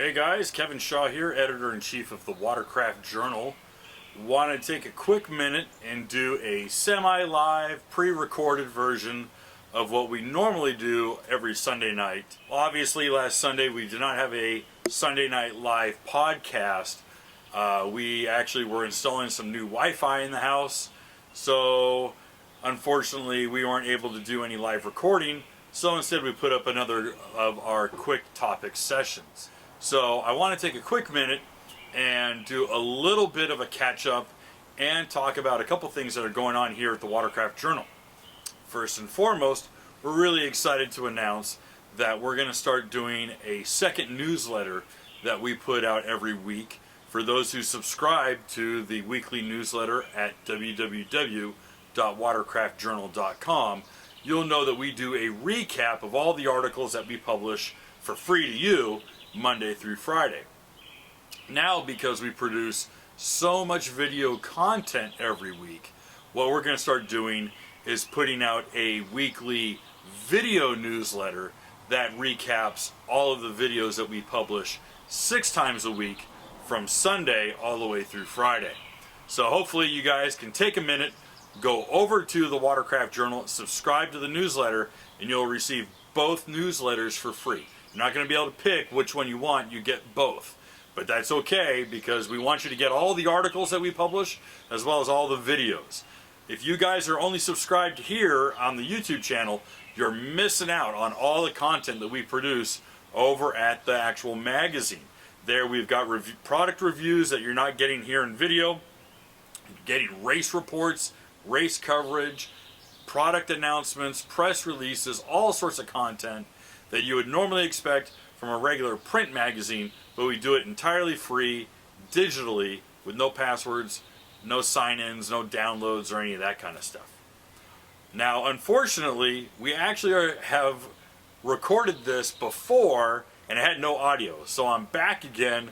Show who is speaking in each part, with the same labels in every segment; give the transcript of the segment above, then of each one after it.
Speaker 1: Hey guys, Kevin Shaw here, Editor-in-Chief of the Watercraft Journal. Want to take a quick minute and do a semi-live, pre-recorded version of what we normally do every Sunday night. Obviously, last Sunday we did not have a Sunday night live podcast. We actually were installing some new Wi-Fi in the house, so unfortunately we weren't able to do any live recording, so instead we put up another of our quick topic sessions. So I want to take a quick minute and do a little bit of a catch-up and talk about a couple things that are going on here at the Watercraft Journal. First and foremost, we're really excited to announce that we're going to start doing a second newsletter that we put out every week. For those who subscribe to the weekly newsletter at www.watercraftjournal.com, you'll know that we do a recap of all the articles that we publish for free to you Monday through Friday. Now, because we produce so much video content every week, what we're going to start doing is putting out a weekly video newsletter that recaps all of the videos that we publish 6 times a week from Sunday all the way through Friday. So hopefully you guys can take a minute, go over to the Watercraft Journal, subscribe to the newsletter, and you'll receive both newsletters for free. You're not going to be able to pick which one you want, you get both. But that's okay, because we want you to get all the articles that we publish as well as all the videos. If you guys are only subscribed here on the YouTube channel, you're missing out on all the content that we produce over at the actual magazine. There we've got product reviews that you're not getting here in video, getting race reports, race coverage, product announcements, press releases, all sorts of content that you would normally expect from a regular print magazine, but we do it entirely free, digitally, with no passwords, no sign-ins, no downloads, or any of that kind of stuff. Now, unfortunately, we actually have recorded this before, and it had no audio, so I'm back again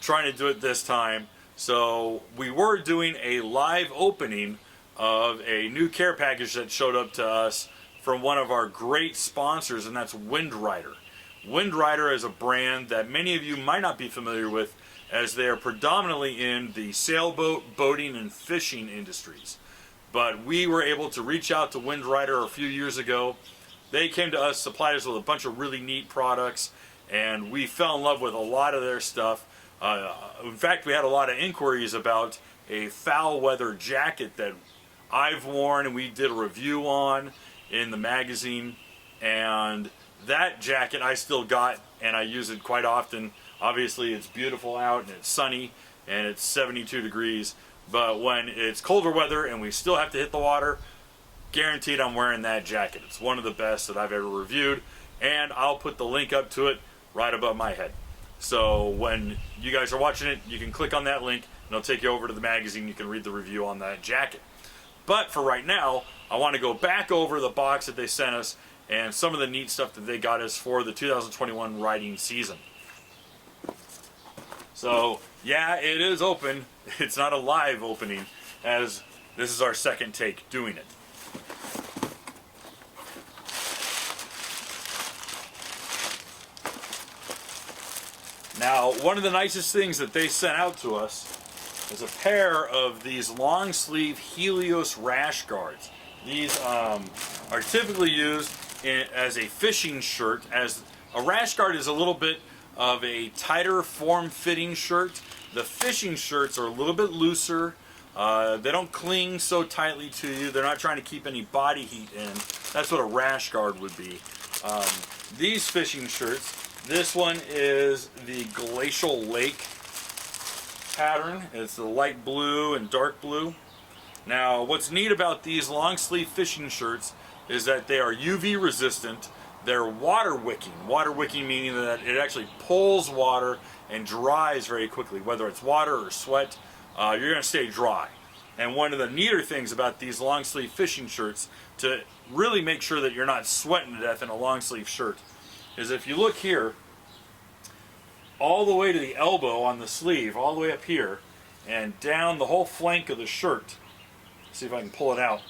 Speaker 1: trying to do it this time. So we were doing a live opening of a new care package that showed up to us from one of our great sponsors, and that's Windrider. Windrider is a brand that many of you might not be familiar with, as they are predominantly in the sailboat, boating, and fishing industries. But we were able to reach out to Windrider a few years ago. They came to us, supplied us with a bunch of really neat products, and we fell in love with a lot of their stuff. In fact, we had a lot of inquiries about a foul weather jacket that I've worn and we did a review on in the magazine, and that jacket I still got and I use it quite often. Obviously it's beautiful out and it's sunny and it's 72 degrees, but when it's colder weather and we still have to hit the water, guaranteed I'm wearing that jacket. It's one of the best that I've ever reviewed, and I'll put the link up to it right above my head. So when you guys are watching it, you can click on that link and it'll take you over to the magazine. You can read the review on that jacket. But for right now, I want to go back over the box that they sent us and some of the neat stuff that they got us for the 2021 riding season. So yeah, it is open. It's not a live opening, as this is our second take doing it. Now, one of the nicest things that they sent out to us is a pair of these long sleeve Helios rash guards. These are typically used as a fishing shirt, as a rash guard is a little bit of a tighter form-fitting shirt. The fishing shirts are a little bit looser. They don't cling so tightly to you. They're not trying to keep any body heat in. That's what a rash guard would be. These fishing shirts, this one is the Glacial Lake pattern. It's the light blue and dark blue. Now, what's neat about these long sleeve fishing shirts is that they are UV resistant. They're water wicking. Water wicking meaning that it actually pulls water and dries very quickly. Whether it's water or sweat, you're going to stay dry. And one of the neater things about these long sleeve fishing shirts, to really make sure that you're not sweating to death in a long sleeve shirt, is if you look here, all the way to the elbow on the sleeve, all the way up here, and down the whole flank of the shirt, see if I can pull it out,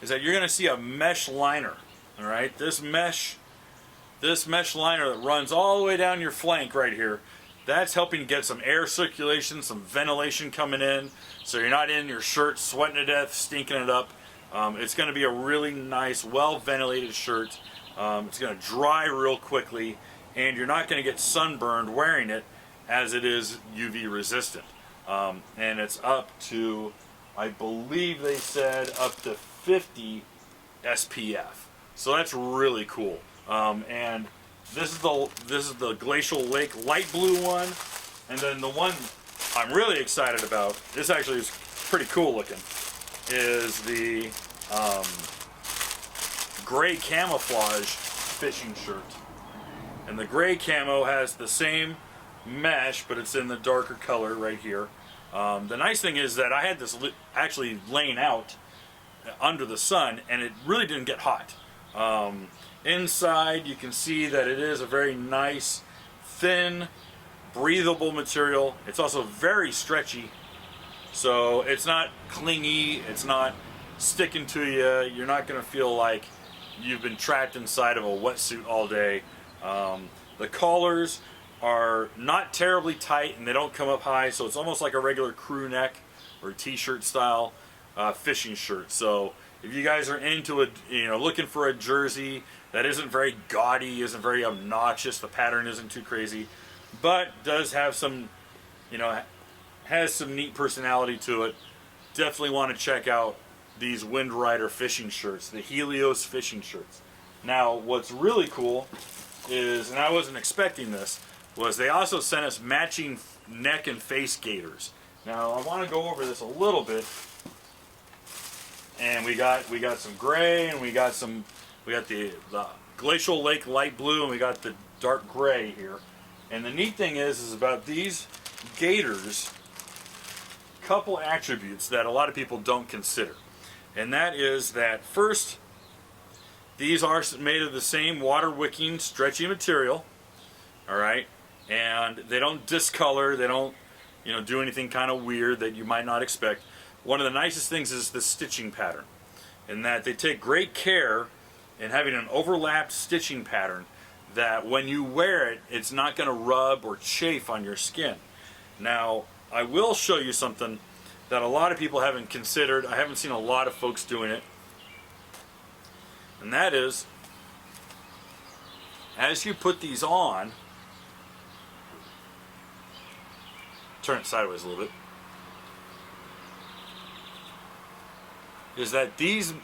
Speaker 1: is that you're going to see a mesh liner. All right, this mesh liner that runs all the way down your flank right here That's helping to get some air circulation, some ventilation coming in, so you're not in your shirt sweating to death, stinking it up. It's going to be a really nice, well-ventilated shirt. It's going to dry real quickly, and you're not going to get sunburned wearing it, as it is UV resistant. And it's up to, I believe they said, up to 50 SPF. So that's really cool. And this is the Glacial Lake light blue one, and then the one I'm really excited about, this actually is pretty cool looking, is the gray camouflage fishing shirt. And the gray camo has the same mesh, but it's in the darker color right here. The nice thing is that I had this actually laying out under the sun, and it really didn't get hot. Inside you can see that it is a very nice, thin, breathable material. It's also very stretchy, so it's not clingy, it's not sticking to you. You're not going to feel like you've been trapped inside of a wetsuit all day. The collars are not terribly tight, and they don't come up high, so it's almost like a regular crew neck or t-shirt style fishing shirt. So if you guys are into it, looking for a jersey that isn't very gaudy, isn't very obnoxious, the pattern isn't too crazy, but does have some, has some neat personality to it, definitely want to check out these Windrider fishing shirts, the Helios fishing shirts. Now, what's really cool is, and I wasn't expecting this, was they also sent us matching neck and face gaiters. Now, I want to go over this a little bit. And we got some gray, and we got the Glacial Lake light blue, and we got the dark gray here. And the neat thing is about these gaiters, couple attributes that a lot of people don't consider. And that is that, first, these are made of the same water wicking, stretchy material. All right, and they don't discolor, they don't do anything kind of weird that you might not expect. One of the nicest things is the stitching pattern, in that they take great care in having an overlapped stitching pattern that when you wear it, it's not going to rub or chafe on your skin. Now, I will show you something that a lot of people haven't considered. I haven't seen a lot of folks doing it, and that is, as you put these on, turn it sideways a little bit, is that these,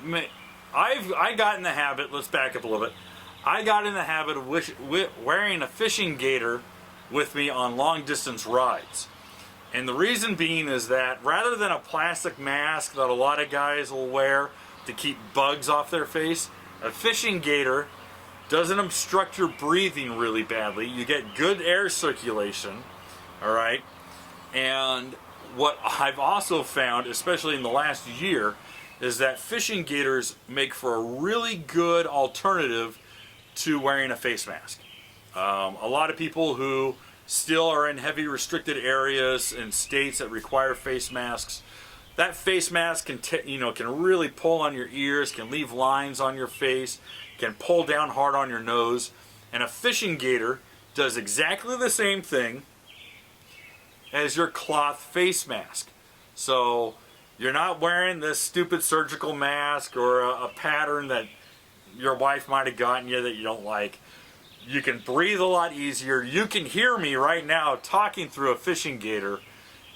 Speaker 1: I got in the habit, let's back up a little bit, I got in the habit of wearing a fishing gaiter with me on long distance rides. And the reason being is that rather than a plastic mask that a lot of guys will wear to keep bugs off their face, a fishing gaiter doesn't obstruct your breathing really badly. You get good air circulation, all right? And what I've also found, especially in the last year, is that fishing gaiters make for a really good alternative to wearing a face mask. A lot of people who still are in heavy restricted areas in states that require face masks, that face mask can really pull on your ears, can leave lines on your face, can pull down hard on your nose. And a fishing gaiter does exactly the same thing as your cloth face mask. So you're not wearing this stupid surgical mask or a pattern that your wife might have gotten you that you don't like. You can breathe a lot easier. You can hear me right now talking through a fishing gaiter,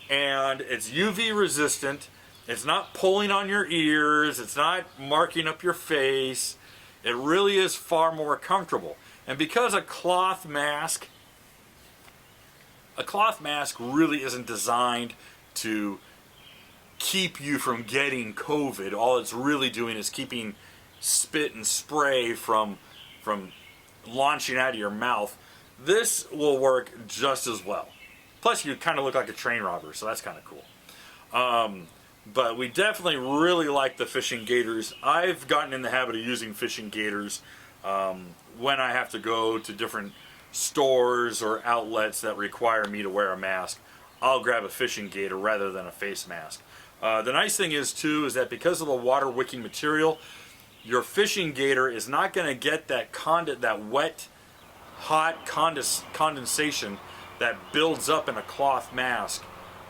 Speaker 1: and it's UV resistant. It's not pulling on your ears. It's not marking up your face. It really is far more comfortable. And because a cloth mask really isn't designed to keep you from getting COVID. All it's really doing is keeping spit and spray from launching out of your mouth. This will work just as well. Plus, you kind of look like a train robber, so that's kind of cool. But we definitely really like the fishing gaiters. I've gotten in the habit of using fishing gaiters when I have to go to different stores or outlets that require me to wear a mask. I'll grab a fishing gaiter rather than a face mask. The nice thing is too is that because of the water wicking material, your fishing gaiter is not going to get that wet, hot condensation that builds up in a cloth mask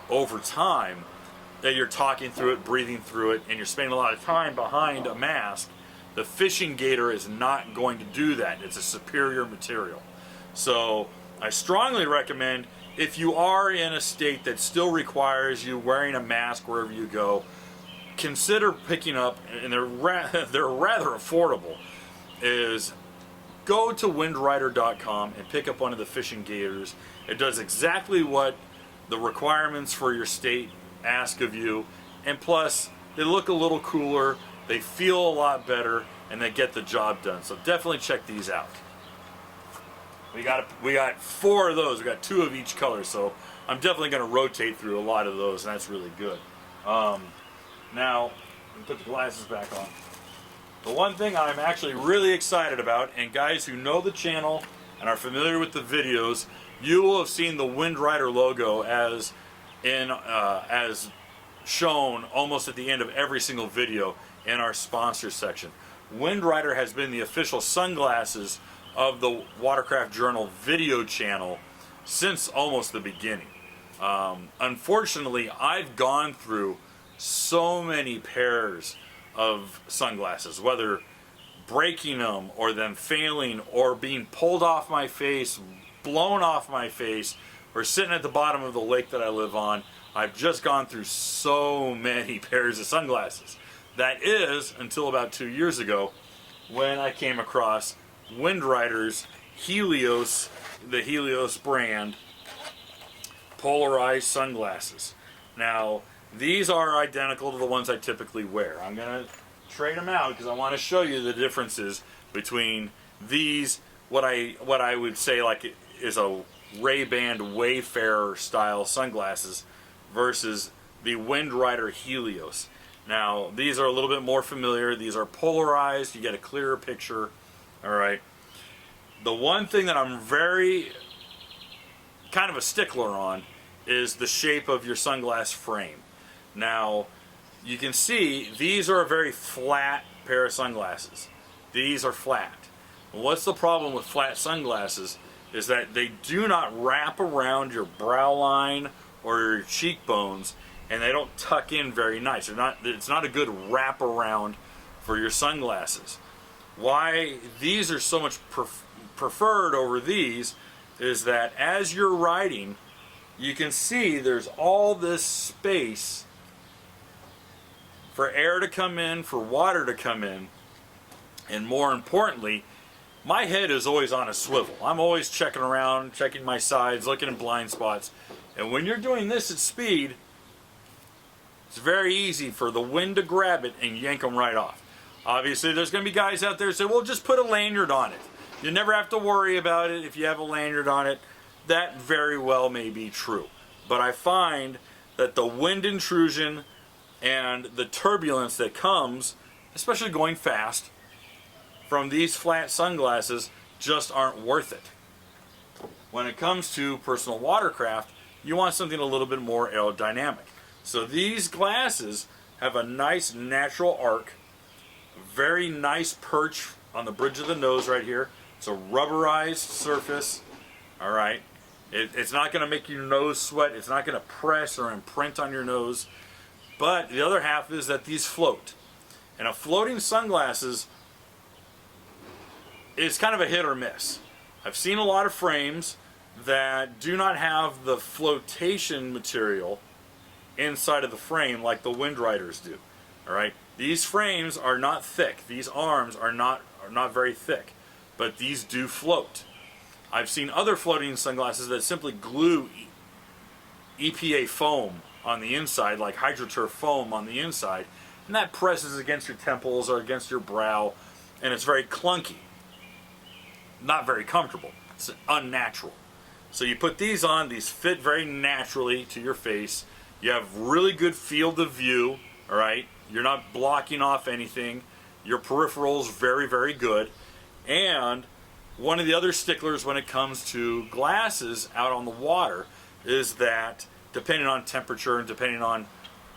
Speaker 1: over time, that you're talking through it, breathing through it, and you're spending a lot of time behind a mask. The fishing gator is not going to do that. It's a superior material. So I strongly recommend, if you are in a state that still requires you wearing a mask wherever you go, consider picking up, and they're rather affordable, is go to windrider.com and pick up one of the fishing gators. It does exactly what the requirements for your state ask of you, and plus they look a little cooler, they feel a lot better, and they get the job done. So definitely check these out. We got 4 of those. We got 2 of each color, so I'm definitely going to rotate through a lot of those, and that's really good. Now, let me put the glasses back on. The one thing I'm actually really excited about, and guys who know the channel and are familiar with the videos, you will have seen the Windrider logo as shown almost at the end of every single video in our sponsor section. Windrider has been the official sunglasses of the Watercraft Journal video channel since almost the beginning. Unfortunately, I've gone through so many pairs of sunglasses, whether breaking them or them failing or being pulled off my face, blown off my face, or sitting at the bottom of the lake that I live on. I've just gone through so many pairs of sunglasses. That is until about 2 years ago, when I came across Windrider's Helios, the Helios brand, polarized sunglasses. Now, these are identical to the ones I typically wear. I'm going to trade them out because I want to show you the differences between these, what I would say like is a Ray-Ban Wayfarer style sunglasses, versus the Windrider Helios. Now, these are a little bit more familiar. These are polarized. You get a clearer picture. All right. The one thing that I'm very kind of a stickler on is the shape of your sunglass frame. Now, you can see these are a very flat pair of sunglasses. These are flat. What's the problem with flat sunglasses is that they do not wrap around your brow line or your cheekbones, and they don't tuck in very nice. It's not a good wrap around for your sunglasses. Why these are so much preferred over these is that as you're riding, you can see there's all this space for air to come in, for water to come in, and more importantly, my head is always on a swivel. I'm always checking around, checking my sides, looking in blind spots. And when you're doing this at speed, it's very easy for the wind to grab it and yank them right off. Obviously, there's going to be guys out there who say, well, just put a lanyard on it. You never have to worry about it if you have a lanyard on it. That very well may be true. But I find that the wind intrusion and the turbulence that comes, especially going fast, from these flat sunglasses just aren't worth it. When it comes to personal watercraft, you want something a little bit more aerodynamic. So these glasses have a nice natural arc, very nice perch on the bridge of the nose right here. It's a rubberized surface, all right? It's not going to make your nose sweat. It's not going to press or imprint on your nose. But the other half is that these float. And a floating sunglasses is kind of a hit or miss. I've seen a lot of frames that do not have the flotation material inside of the frame like the Windriders do. All right, these frames are not thick. These arms are not very thick, but these do float. I've seen other floating sunglasses that simply glue EPA foam on the inside, like HydroTurf foam on the inside, and that presses against your temples or against your brow, and it's very clunky. Not very comfortable. It's unnatural. So you put these on, these fit very naturally to your face. You have really good field of view, all right? You're not blocking off anything. Your peripheral's very, very good. And one of the other sticklers when it comes to glasses out on the water is that depending on temperature and depending on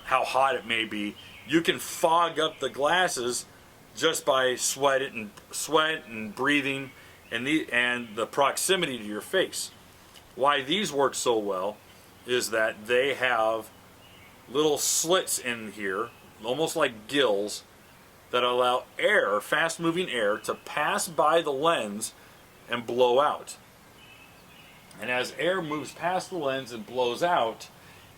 Speaker 1: how hot it may be, you can fog up the glasses just by sweat and breathing and the proximity to your face. Why these work so well is that they have little slits in here, almost like gills, that allow air, fast-moving air, to pass by the lens and blow out. And as air moves past the lens and blows out,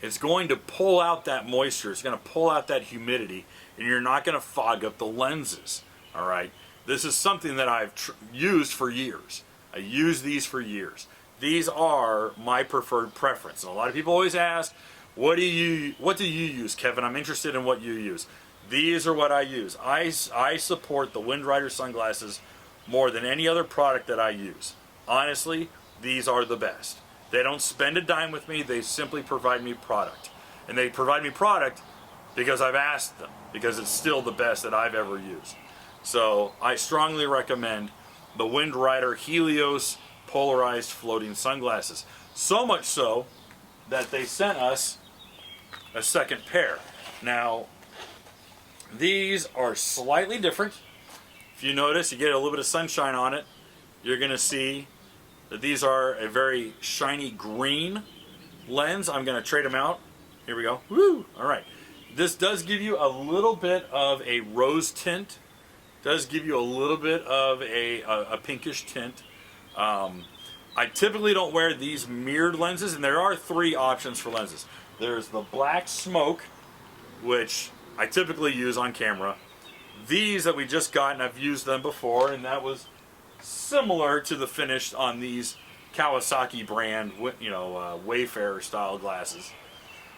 Speaker 1: it's going to pull out that moisture. It's going to pull out that humidity, and you're not going to fog up the lenses. All right. This is something that I've used for years. I use these for years. These are my preferred preference. And a lot of people always ask, what do you use, Kevin? I'm interested in what you use. These are what I use. I support the Windrider sunglasses more than any other product that I use. Honestly, these are the best. They don't spend a dime with me. They simply provide me product. And they provide me product because I've asked them, because it's still the best that I've ever used. So I strongly recommend the Windrider Helios polarized floating sunglasses. So much so that they sent us a second pair. Now, these are slightly different. If you notice, you get a little bit of sunshine on it, you're going to see that these are a very shiny green lens. I'm going to trade them out. Here we go. Woo! All right. This does give you a little bit of a rose tint. Does give you a little bit of a pinkish tint. I typically don't wear these mirrored lenses, and there are three options for lenses. There's the black smoke, which I typically use on camera. These that we just got, and I've used them before, and that was similar to the finish on these Kawasaki brand, Wayfarer style glasses.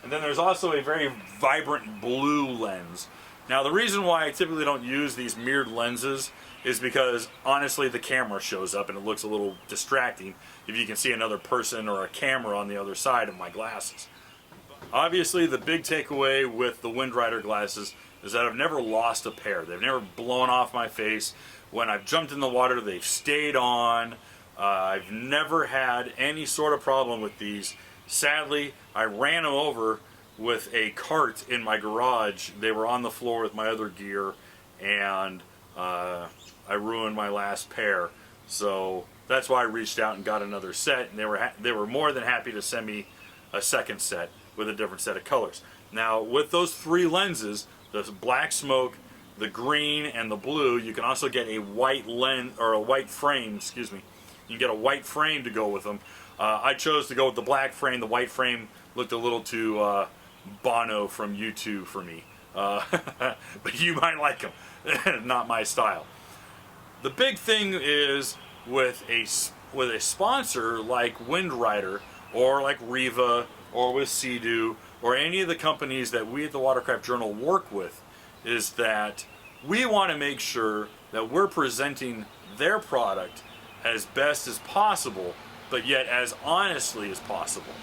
Speaker 1: And then there's also a very vibrant blue lens. Now the reason why I typically don't use these mirrored lenses is because honestly the camera shows up and it looks a little distracting if you can see another person or a camera on the other side of my glasses. Obviously the big takeaway with the Windrider glasses is that I've never lost a pair. They've never blown off my face. When I've jumped in the water, they've stayed on. I've never had any sort of problem with these. Sadly, I ran them over with a cart in my garage. They were on the floor with my other gear, and I ruined my last pair. So that's why I reached out and got another set, and they were more than happy to send me a second set with a different set of colors. Now, with those three lenses, the black smoke, the green, and the blue, you can also get a white lens, or a white frame, excuse me. You can get a white frame to go with them. I chose to go with the black frame. The white frame looked a little too Bono from U2 for me. But you might like them. Not my style. The big thing is with a sponsor like Windrider, or like Riva, or with Sea-Doo, or any of the companies that we at the Watercraft Journal work with, is that we want to make sure that we're presenting their product as best as possible, but yet as honestly as possible.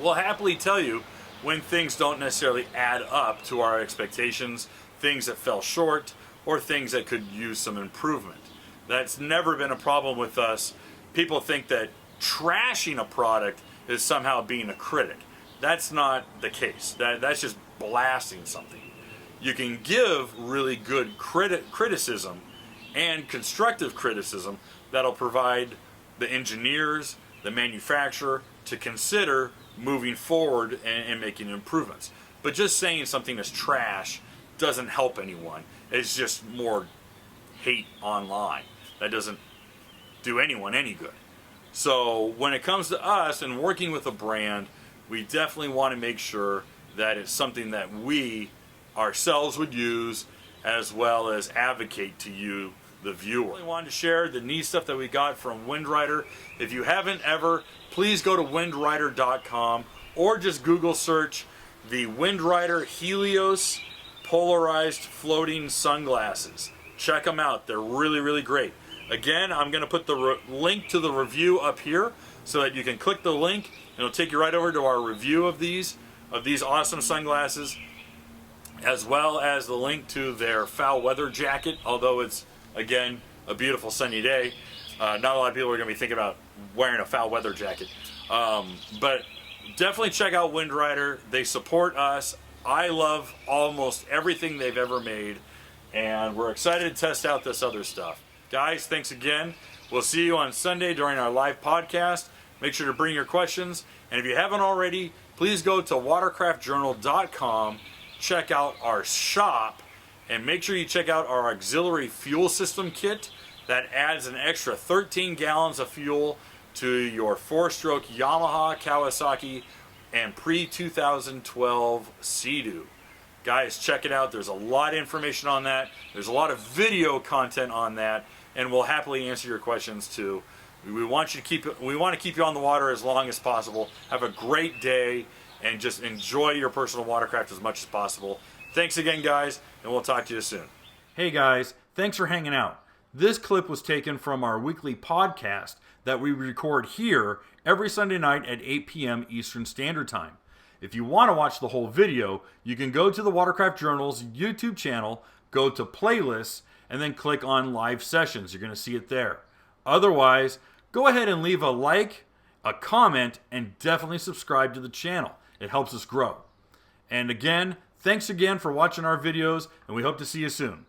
Speaker 1: We'll happily tell you when things don't necessarily add up to our expectations, things that fell short, or things that could use some improvement. That's never been a problem with us. People think that trashing a product is somehow being a critic. That's not the case. That's just blasting something. You can give really good criticism and constructive criticism that'll provide the engineers, the manufacturer, to consider moving forward and making improvements. But just saying something is trash doesn't help anyone. It's just more hate online. That doesn't do anyone any good. So when it comes to us and working with a brand, we definitely want to make sure that it's something that we ourselves would use, as well as advocate to you, the viewer. I really wanted to share the neat stuff that we got from Windrider. If you haven't ever, please go to windrider.com or just Google search the Windrider Helios polarized floating sunglasses. Check them out. They're really, really great. Again, I'm going to put the link to the review up here so that you can click the link and it'll take you right over to our review of these awesome sunglasses, as well as the link to their foul weather jacket, although it's, again, a beautiful sunny day. Not a lot of people are going to be thinking about wearing a foul weather jacket. But definitely check out Windrider. They support us. I love almost everything they've ever made, and we're excited to test out this other stuff. Guys, thanks again. We'll see you on Sunday during our live podcast. Make sure to bring your questions. And if you haven't already, please go to watercraftjournal.com, check out our shop, and make sure you check out our auxiliary fuel system kit that adds an extra 13 gallons of fuel to your 4-stroke Yamaha, Kawasaki, and pre-2012 Sea-Doo. Guys, check it out. There's a lot of information on that. There's a lot of video content on that, and we'll happily answer your questions too. We want to keep you on the water as long as possible. Have a great day, and just enjoy your personal watercraft as much as possible. Thanks again, guys, and we'll talk to you soon. Hey guys, thanks for hanging out. This clip was taken from our weekly podcast that we record here every Sunday night at 8 p.m. Eastern Standard Time. If you want to watch the whole video, you can go to the Watercraft Journal's YouTube channel, go to Playlists, and then click on Live Sessions. You're going to see it there. Otherwise, go ahead and leave a like, a comment, and definitely subscribe to the channel. It helps us grow. And again, thanks again for watching our videos, and we hope to see you soon.